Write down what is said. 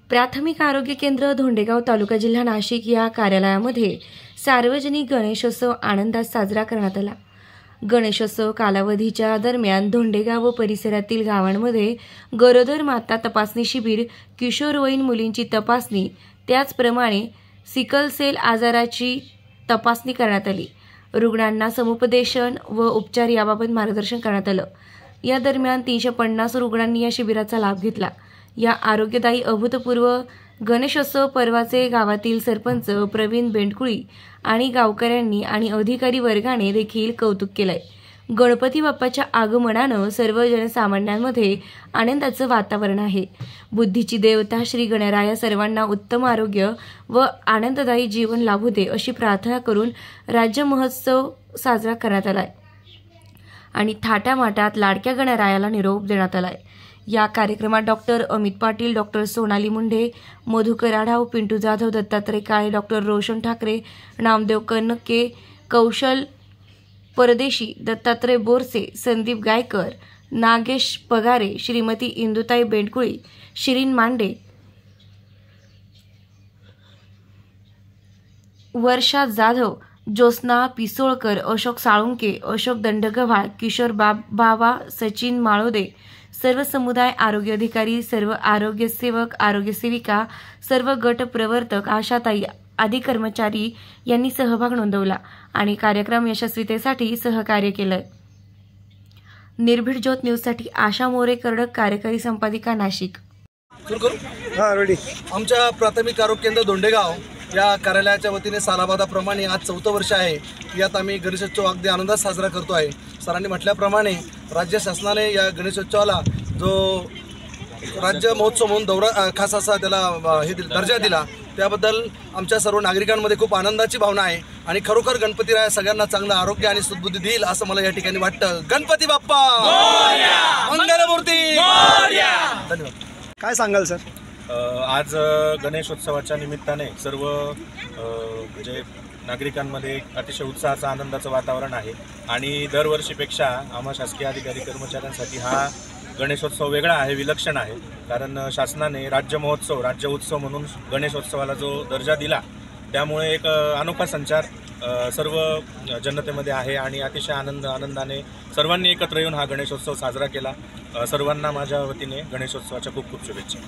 प्राथमिक आरोग्य केंद्र धोंडेगाव तालुका जिल्हा नाशिक या कार्यालयामध्ये सार्वजनिक गणेशोत्सव आनंदात साजरा करण्यात आला। गणेशोत्सव कालावधीच्या दरम्यान धोंडेगाव व परिसरातील गावांमध्ये गरोदर माता तपासणी शिबिर, किशोरवयीन मुलींची तपासणी, त्याचप्रमाणे सिकल सेल आजाराची तपासणी करण्यात आली। रुग्णांना समुपदेशन व उपचार याबाबत मार्गदर्शन करण्यात आलं। या दरम्यान 350 रुग्णांनी या शिबिराचा लाभ घेतला। या आरोग्यदायी अभूतपूर्व गणेशोत्सव पर्वाचे गावातील सरपंच प्रवीण बेंडकुळी आणि गावकऱ्यांनी आणि अधिकारी वर्गाने देखील कौतुक केलंय। गणपती बाप्पाच्या आगमनानं सर्व जनसामान्यांमध्ये आनंदाचं वातावरण आहे। बुद्धीची देवता श्री गणराया सर्वांना उत्तम आरोग्य व आनंददायी जीवन लाभू दे अशी प्रार्थना करून राज्य महोत्सव साजरा करण्यात आलाय आणि थाटामाटात लाडक्या गणरायाला निरोप देण्यात आलाय। या कार्यक्रमात डॉक्टर अमित पाटील, डॉक्टर सोनाली मुंढे, मधुकर आढाव, पिंटू जाधव, दत्तात्रय काळे, डॉक्टर रोशन ठाकरे, नामदेव कन्नके, कौशल परदेशी, दत्तात्रय बोरसे, संदीप गायकर, नागेश पगारे, श्रीमती इंदुताई बेंडकुळी, शिरीन मांडे, वर्षा जाधव, ज्योत्स्ना पिसोळकर, अशोक साळुंके, अशोक दंडगव्हाळ, किशोर बावा, सचिन माळोदे, सर्व समुदाय आरोग्य अधिकारी, सर्व आरोग्य सेवक, आरोग्य सेविका, सर्व गट प्रवर्तक, आशाताई आदी कर्मचारी यांनी सहभाग नोंदवला आणि कार्यक्रम यशस्वीतेसाठी सहकार्य केलं। निर्भीड ज्योत न्यूजसाठी आशा मोरे कर्डक, कार्यकारी संपादिका, नाशिक। आमच्या प्राथमिक आरोग्य केंद्र धोंडेगाव या कार्यालयाच्या वतीने सालाबादाप्रमाणे आज 4थं वर्ष आहे। यात आम्ही गणेशोत्सव अगदी आनंदात साजरा करतो आहे। सरांनी म्हटल्याप्रमाणे राज्य शासनाने या गणेशोत्सवाला जो राज्य महोत्सव म्हणून खास असा त्याला दर्जा दिला, त्याबद्दल आमच्या सर्व नागरिकांमध्ये खूप आनंदाची भावना आहे आणि खरोखर गणपतीराया सगळ्यांना चांगलं आरोग्य आणि सद्बुद्धी देईल असं मला या ठिकाणी वाटतं। गणपती बाप्पा मोरया, मंगलमूर्ती मोरया। धन्यवाद। काय सांगाल सर? आज गणेशोत्सवाच्या निमित्ताने सर्व म्हणजे नागरिकांमध्ये अतिशय उत्साहाचं आनंदाचं वातावरण आहे आणि दरवर्षीपेक्षा आम्हा शासकीय अधिकारी कर्मचाऱ्यांसाठी हा गणेशोत्सव वेगळा आहे, विलक्षण आहे। कारण शासनाने राज्य महोत्सव, राज्य उत्सव म्हणून गणेशोत्सवाला जो दर्जा दिला, त्यामुळे एक अनोखा संचार सर्व जनतेमध्ये आहे आणि अतिशय आनंदाने सर्वांनी एकत्र येऊन हा गणेशोत्सव साजरा केला। सर्वांना माझ्या वतीने गणेशोत्सवाच्या खूप खूप शुभेच्छा।